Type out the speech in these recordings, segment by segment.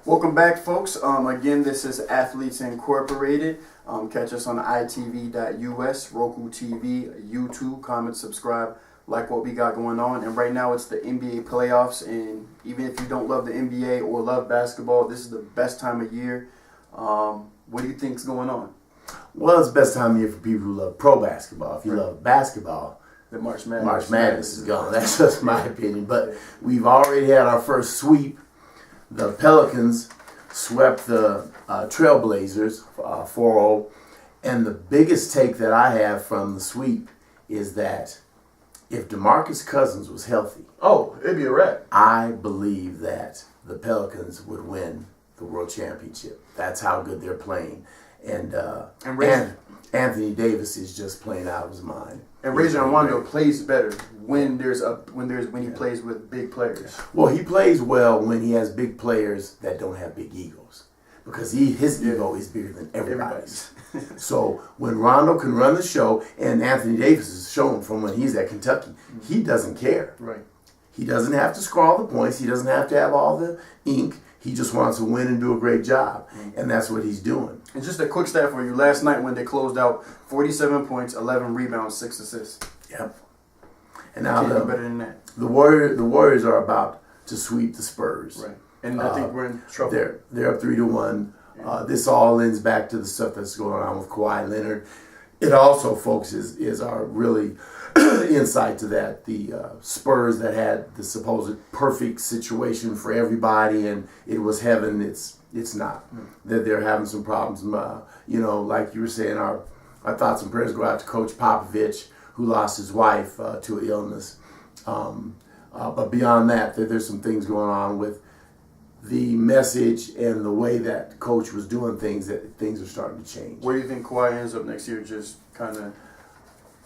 Welcome back, folks. Again, this is Athletes Incorporated. Catch us on itv.us, Roku TV, YouTube. Comment, subscribe, like what we got going on. And right now, it's the NBA playoffs. And even if you don't love the NBA or love basketball, this is the best time of year. What do you think's going on? Well, it's the best time of year for people who love pro basketball. If you love basketball, The March Madness. March Madness is gone. That's just my opinion. But we've already had our first sweep. The Pelicans swept the Trailblazers 4-0. And the biggest take that I have from the sweep is that if DeMarcus Cousins was healthy, it'd be a wrap. I believe that the Pelicans would win the World Championship. That's how good they're playing. And Anthony Davis is just playing out of his mind. And Rajon Rondo plays better when he plays with big players. Well, he plays well when he has big players that don't have big egos, because his ego is bigger than everybody's. So when Rondo can run the show, and Anthony Davis has shown from when he's at Kentucky, he doesn't care. Right. He doesn't have to score all the points. He doesn't have to have all the ink. He just wants to win and do a great job, and that's what he's doing. And just a quick stat for you. Last night when they closed out, 47 points, 11 rebounds, 6 assists. Yep. And now Can't do better than that. the Warriors are about to sweep the Spurs. Right. And I think we're in trouble. They're up 3-1. This all lends back to the stuff that's going on with Kawhi Leonard. It also, folks, is our really insight to that. The Spurs that had the supposed perfect situation for everybody, and it was heaven. It's not. That they're having some problems. Like you were saying, our thoughts and prayers go out to Coach Popovich, who lost his wife to an illness. But beyond that, there's some things going on with the message and the way that Coach was doing things, that things are starting to change. Where do you think Kawhi ends up next year? Just kind of...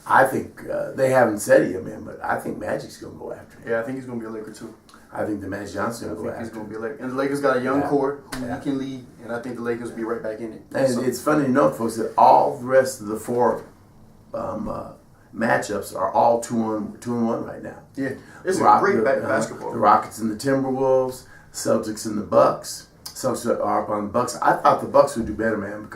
I think they haven't said him in, but I think Magic's going to go after him. Yeah, I think he's going to be a Laker too. I think the Magic Johnson's going to go after him. He's going to be a Laker. And the Lakers got a young core who he can lead, and I think the Lakers will be right back in it. And it's funny to note, folks, that all the rest of the four matchups are all 2-1 right now. Yeah, it's great basketball. The Rockets and the Timberwolves, Celtics and the Bucks. Celtics are up on the Bucks. I thought the Bucks would do better, man,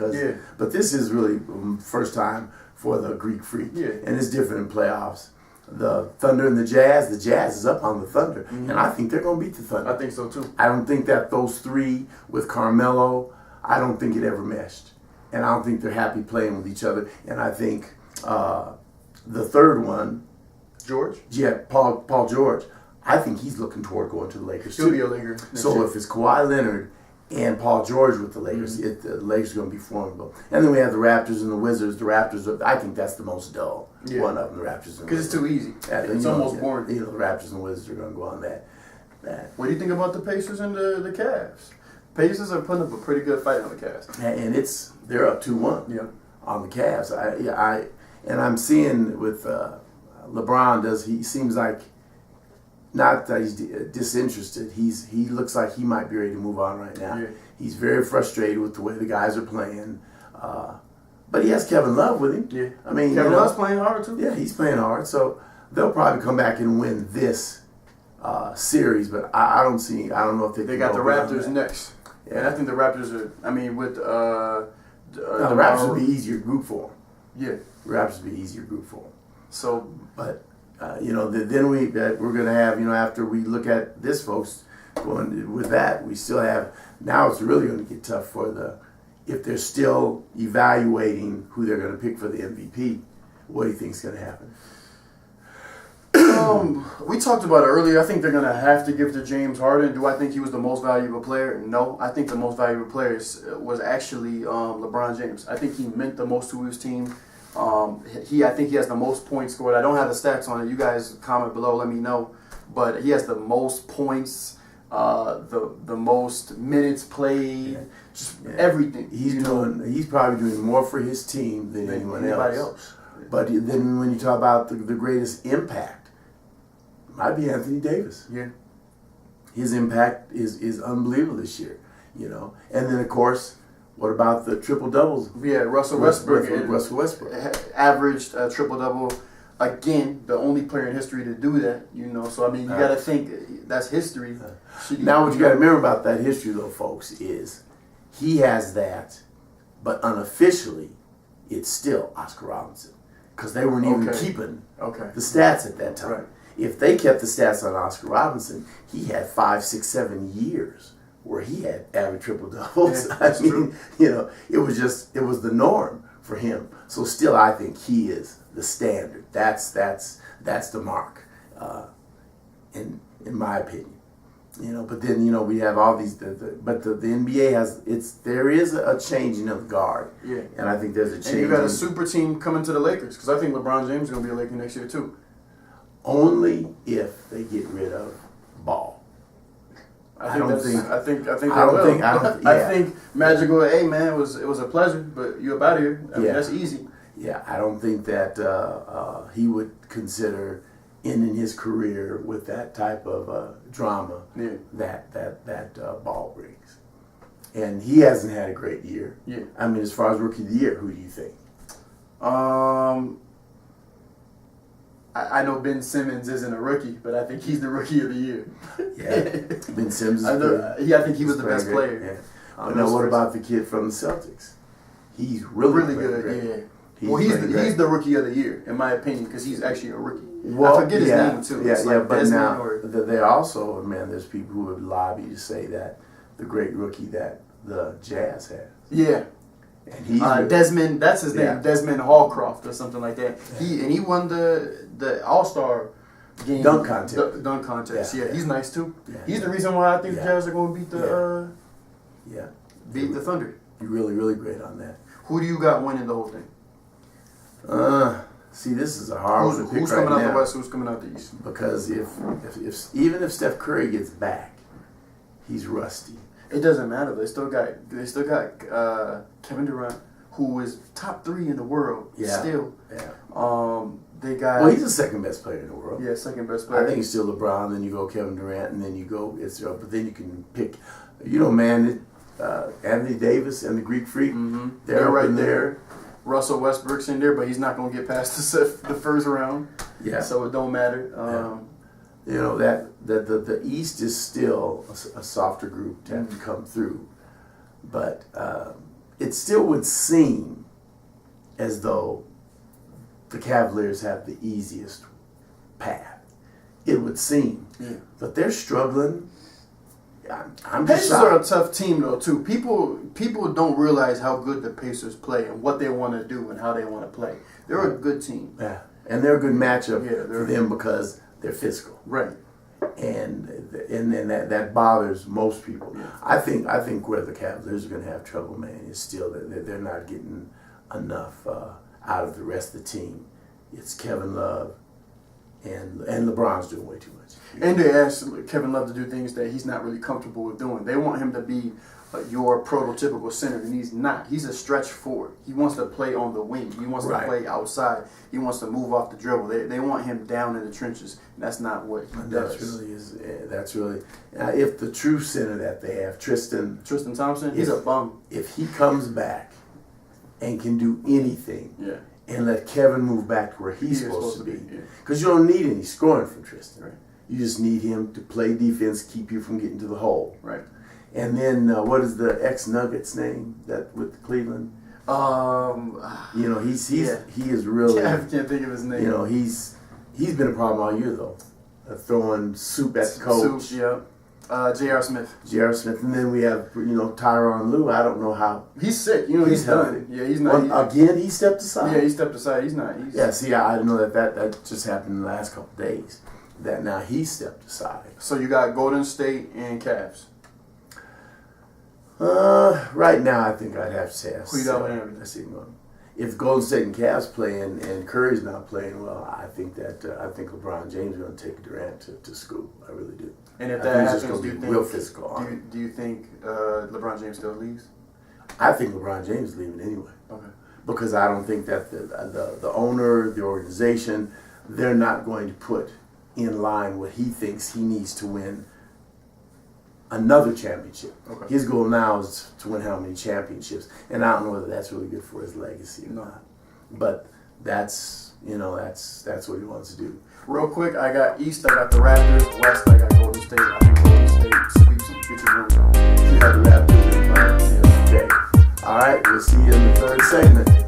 but this is really first time for the Greek Freak. Yeah. And it's different in playoffs. The Thunder and the Jazz is up on the Thunder, and I think they're going to beat the Thunder. I think so too. I don't think that those three with Carmelo, I don't think it ever meshed. And I don't think they're happy playing with each other. And I think the third one, George? Yeah, Paul George, I think he's looking toward going to the Lakers He'll be a Laker. So if it's Kawhi Leonard and Paul George with the Lakers, the Lakers are going to be formidable. And then we have the Raptors and the Wizards. The Raptors, I think that's the most dull one of them, the Raptors and the Wizards. Because it's too easy. It's almost boring. The Raptors and the Wizards are going to go on that. What do you think about the Pacers and the Cavs? Pacers are putting up a pretty good fight on the Cavs. And they're up 2-1 on the Cavs. I'm seeing with LeBron, he seems like, not that he's disinterested. He looks like he might be ready to move on right now. Yeah. He's very frustrated with the way the guys are playing. But he has Kevin Love with him. Yeah. I mean, Kevin Love's playing hard too. Yeah, he's playing hard. So they'll probably come back and win this series. But I don't know if they got the Raptors next. Yeah. And I think the Raptors are. I mean, with the Raptors would be easier group for them. Yeah. The Raptors would be easier group for them. So, but. Then we're going to have, after we look at this, folks, going with that, we still have, now it's really going to get tough if they're still evaluating who they're going to pick for the MVP, what do you think is going to happen? We talked about it earlier. I think they're going to have to give to James Harden. Do I think he was the most valuable player? No. I think the most valuable player was actually LeBron James. I think he meant the most to his team. I think he has the most points scored. I don't have the stats on it. You guys comment below, let me know. But he has the most points, the most minutes played, everything. He's probably doing more for his team than anybody else. But then when you talk about the greatest impact, it might be Anthony Davis. Yeah. His impact is unbelievable this year, And then of course, what about the triple doubles? Yeah, Russell Westbrook Russell Westbrook averaged a triple double again, the only player in history to do that. So I mean, you got to think that's history. Now, what you got to remember about that history, though, folks, is he has that, but unofficially, it's still Oscar Robinson because they weren't even keeping the stats at that time. Right. If they kept the stats on Oscar Robinson, he had 5, 6, 7 years where he had average triple doubles. Yeah, I mean, it was the norm for him. So still, I think he is the standard. That's the mark, in my opinion. But then we have all these. But the NBA there is a changing of the guard. Yeah. And I think there's a change. And you got a super team coming to the Lakers because I think LeBron James is going to be a Laker next year too. Only if they get rid of Ball. I think Magic will. Hey man, it was a pleasure, but you up out of here. I mean, that's easy. Yeah, I don't think that he would consider ending his career with that type of drama that Ball brings. And he hasn't had a great year. Yeah. I mean, as far as rookie of the year, who do you think? I know Ben Simmons isn't a rookie, but I think he's the rookie of the year. Yeah, Ben Simmons is I think he was the best player. Yeah. But now what about the kid from the Celtics? He's really good. Great. Yeah. He's the rookie of the year, in my opinion, because he's actually a rookie. Well, I forget his name, too. But now, there also, there's people who would lobby to say that the great rookie that the Jazz has. Yeah. And he's Desmond, that's his name, Desmond Hallcroft or something like that. Yeah. He won the All-Star game. Dunk contest. Dunk contest, yeah. He's nice, too. Yeah. He's the reason why I think the Jazz are going to beat the Thunder. You're really, really great on that. Who do you got winning the whole thing? See, this is a hard one to pick who's right coming out now. the West? Who's coming out the East? Because even if Steph Curry gets back, he's rusty. It doesn't matter. They still got Kevin Durant, who is top 3 in the world. Yeah. Still. Yeah. They got. Well, he's the second best player in the world. Yeah, second best player. I think it's still LeBron. Then you go Kevin Durant, and then you go but then you can pick. Anthony Davis and the Greek Freak. Mm-hmm. They're right in there. Russell Westbrook's in there, but he's not going to get past the first round. Yeah. So it don't matter. That the East is still a softer group to have to come through, but it still would seem as though the Cavaliers have the easiest path. It would seem, but they're struggling. I'm just Pacers are a tough team though too. People don't realize how good the Pacers play and what they want to do and how they want to play. They're a good team. Yeah, and they're a good matchup for them because they're physical. Right. And then that bothers most people. Yeah. I think where the Cavaliers are going to have trouble, man, is still that they're not getting enough out of the rest of the team. It's Kevin Love and LeBron's doing way too much. And they asked Kevin Love to do things that he's not really comfortable with doing. They want him to be your prototypical center, and he's not. He's a stretch forward. He wants to play on the wing. He wants to play outside. He wants to move off the dribble. They want him down in the trenches. And that's not what he does. That's really if the true center that they have, Tristan Thompson, he's a bum. If he comes back and can do anything, and let Kevin move back to where he's supposed to be, because you don't need any scoring from Tristan. Right. You just need him to play defense, keep you from getting to the hole. Right. And then what is the ex-Nuggets name that with Cleveland? He is really. I can't think of his name. He's been a problem all year though, throwing soup at the coach. Soup, J.R. Smith. J.R. Smith, and then we have Tyronn Lue. I don't know how he's sick. He's done. Yeah, he's not. Again, he stepped aside. Yeah, he stepped aside. He's not. See, I didn't know that just happened in the last couple of days. That now he stepped aside. So you got Golden State and Cavs. Right now, I think I'd have to say who you got winning everything? If Golden State and Cavs play and Curry's not playing well, I think LeBron James is going to take Durant to school. I really do. And if that happens, do you think real physical? Do you think LeBron James still leaves? I think LeBron James is leaving anyway. Okay. Because I don't think that the owner, the organization, they're not going to put in line what he thinks he needs to win another championship. Okay. His goal now is to win how many championships, and I don't know whether that's really good for his legacy or not. But that's you know, that's what he wants to do. Real quick, I got East, I got the Raptors. West, I got Golden State. I think Golden State sweeps them. Get your rooms on. You have the Raptors in front of you. Okay. All right, we'll see you in the third segment.